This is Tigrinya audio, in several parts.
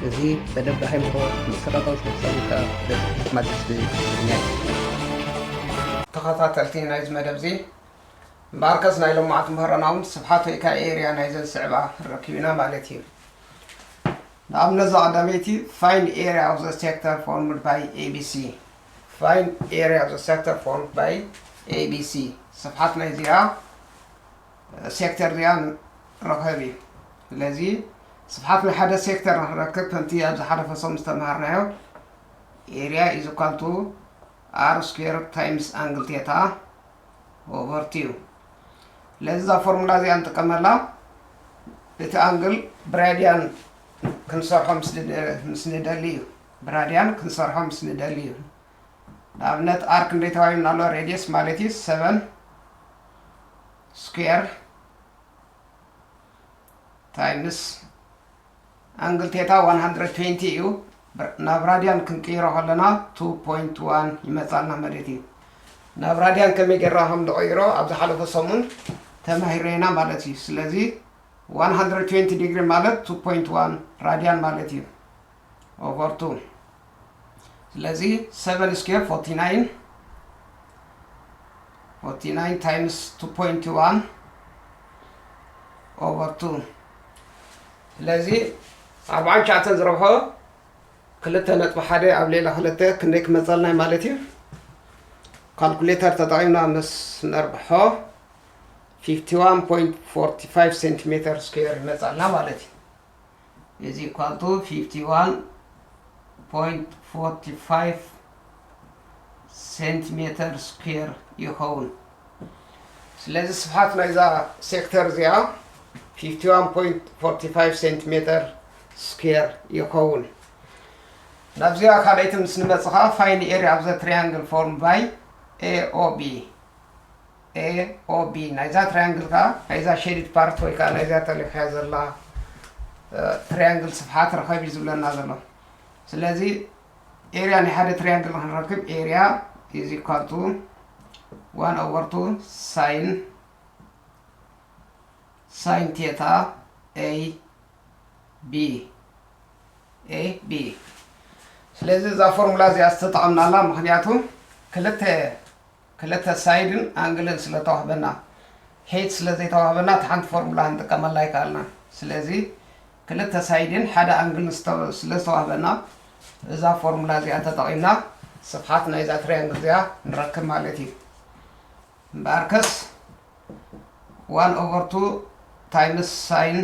እዚህ በደንብ ሃይምሮ መሰረታዊ ሰውታ ማለት ነው። ተኸታተልቲ ናይዝ መደብ ዚ ባርከስ ናይ ልምዓት ምህረናውን ስፍሓት ወይ ከዓ ኤሪያ ናይ ዘስዕባ ረኪብና ማለት እዩ። ንኣብነት ቀዳመይቲ find area of the sector formed by ABC. find area of the sector formed by ABC. ስፍሓት ናይ ዚኣ ሴክተር ዚኣ ረኸብ እዩ። ስለዚ ስፍሓት ናይ ሓደ ሴክተር ንክረክብ ከምቲ ኣብ ዝሓለፈ ሰም ዝተምሃርናዮ ኤሪያ is equal to r square times angle theta over 2. ለዛ ፎርሙላ ዚኣ እንጥቀመላ እቲ አንግል ብራዲያን ክንሰርሖ ምስ ንደሊ እዩ። ብራዲያን ክንሰርሖ ምስ ንደሊ እዩ። ንኣብነት ኣርክ ክንደይ ተባሂልና ኣሎ? ሬዲየስ ማለት እዩ 7 ስኩዌር ታይምስ አንግል ቴታ 120 እዩ። ናብ ራዲያን ክንቀይሮ ከለና 2.1 ይመፃልና ማለት እዩ። ናብ ራዲያን ከመይ ጌርና ከም ንቀይሮ ኣብ ዝሓለፈ ሰሙን ተማሂረና ማለት እዩ። ስለዚ 120 ዲግሪ ማለት 2.1 ራዲያን ማለት እዩ ኦቨር 2። ስለዚ 7 ስኩዌር 49 ታይምስ 2.1 ኦቨር 2። ስለዚ 49 ዝረብሖ 2.1 ኣብ ሌላ 2 ክንደይ ክመፀልና ማለት እዩ። ካልኩሌተር ተጠቂምና ምስ ነርብሖ 51.45 ሴንቲሜትር ስኩዌር ይመፃልና ማለት እዩ። is equal to 51.45 ሴንቲሜትር ስኩዌር ይኸውን። ስለዚ ስፍሓት ናይዛ ሴክተር እዚኣ 51.45 ሴንቲሜትር ስኩዌር ይኸውን። ናብዚኣ ካልአይቲ ምስ ንመፅኻ find area of the triangle formed by AOB. AOB ናይዛ ትራያንግል ካ ናይዛ ሼዲድ ፓርት ወይ ከዓ ናይዛ ተለፊያ ዘላ ትራያንግል ስፍሓት ረኸብ እዩ ዝብለና ዘሎ። ስለዚ ኤሪያ ናይ ሓደ ትራያንግል ክንረክብ ኤሪያ is equal to 1 over 2 sin theta AB. ስለዚ እዛ ፎርሙላ እዚኣ ዝተጠቐምናላ ምክንያቱ ክልተ ሳይድን አንግልን ስለተዋህበና ሄት ስለዘይተዋህበና ሓንቲ ፎርሙላ እንጥቀመላ ይካልና። ስለዚ ክልተ ሳይድን ሓደ አንግልን ስለተዋህበና እዛ ፎርሙላ እዚኣ ተጠቂምና ስፍሓት ናይዛ ትራያንግል እዚኣ ንረክብ ማለት እዩ። ባርከስ 1 over 2 ታይምስ ሳይን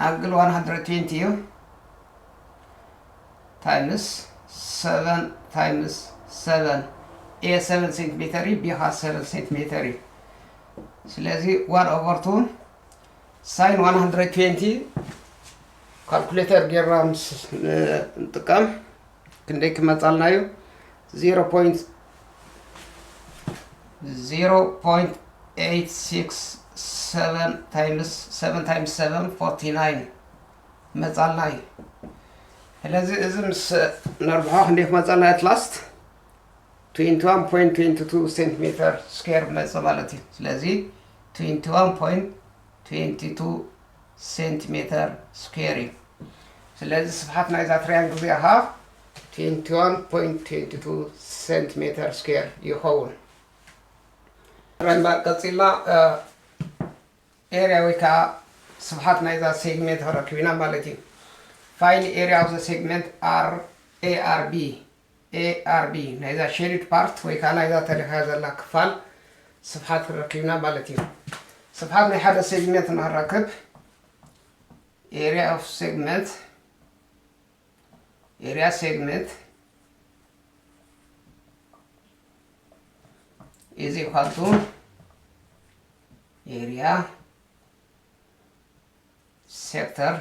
አንግል 120 እዩ ታይምስ 7 ታይምስ 7 A 7 ሴንቲሜትር ቢ 7 ሴንቲሜትር እዩ። ስለዚ 1 over 2 ሳይን 120 ካልኩሌተር ጌርና እንጥቀም ክንደይ ክመፃልና እዩ? 0.867 ታይምስ 7 ታይምስ 7 49 መፃልና እዩ። ስለዚ እዚ ምስ ነርብሖ ክንደይ ክመፃልና at last 21.22 ሴንቲሜትር ስኩዌር መፅእ ማለት እዩ። ስለዚ 21.22 ሴንቲሜትር ስኩዌር እዩ። ስለዚ ስፍሓት ናይዛ ትራያንግል እዚኣ 21.22 ሴንቲሜትር ስኩዌር ይኸውን። ቀፂልና ኤሪያ ወይ ከዓ ስፍሓት ናይዛ ሴግሜንት ረኪብና ማለት እዩ። find area of the segment ARB ናይዛ ሼዲድ ፓርት ወይ ከዓ ናይዛ ተለፊያ ዘላ ክፋል ስፍሓት ረኪብና ማለት እዩ። ስፍሓት ናይ ሓደ ሴግሜንት ንክረክብ area segment is equal to area sector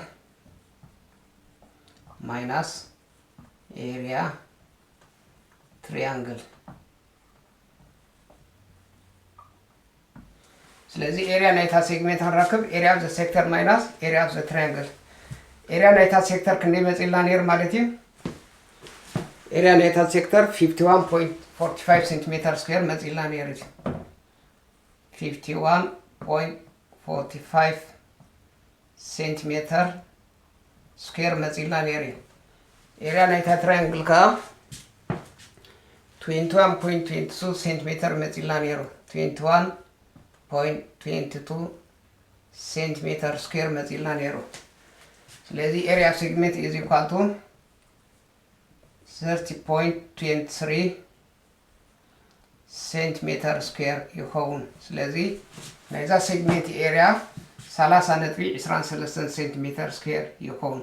minus area triangle. ስለዚ ኤሪያ ናይታ ሴግሜንት ንረክብ ኤሪያ ኦፍ ዘ ሴክተር ማይናስ ኤሪያ ኦፍ ዘ ትራያንግል። ኤሪያ ናይታ ሴክተር ክንደይ መፂልና ነይሩ ማለት እዩ? ኤሪያ ናይታ ሴክተር 51.45 ሴንቲሜትር ስኩዌር መፂልና ነይሩ እዩ። 51.45 ሴንቲሜትር سكوير مزيلا نيري area نايتا تريانجل كا 21.22 سنتيمتر مزيلا نيرو 21.22 سنتيمتر سكوير مزيلا نيرو ስለዚህ area segment is equal to 30.23 سنتيمتر سكوير يكون ስለዚህ ነዛ ሴግሜንት ኤሪያ 30.23 سنتيمتر سكوير يكون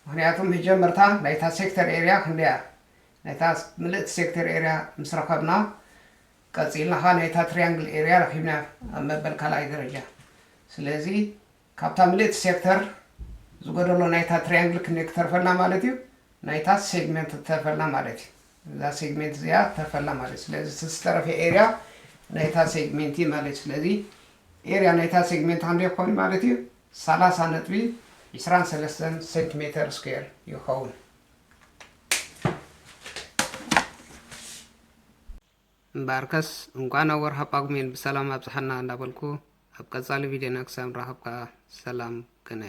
ምክንያቱም መጀመርታ ናይታ ሴክተር ኤሪያ ክንደያ ናይታ ምልእት ሴክተር ኤሪያ ምስረከብና ቀጽልና ናይታ ትሪያንግል ኤሪያ ረኺብና መበል ካልኣይ ደረጃ ስለዚህ ካብታ ምልእት ሴክተር ዝጎደሎ ናይታ ትሪያንግል ክኔክተር ፈላ ማለት እዩ ናይታ ሴግሜንት ተፈላ ማለት እዩ እዛ ሴግሜንት እዚኣ ተፈላ ማለት ስለዚህ ዝተረፈ ኤሪያ ናይታ ሴግሜንት ማለት ስለዚህ ኤሪያ ናይታ ሴግሜንት አንዴ ኮን ማለት እዩ 30.23 سنتيمتر سكوير يكون مباركس እንኳን ወርሃ ጳጉሜን በሰላም አብጽሐና እንዳበልኩ አብቀጻሊ ቪዲዮ ነክሳም ረሃብካ ሰላም ከነ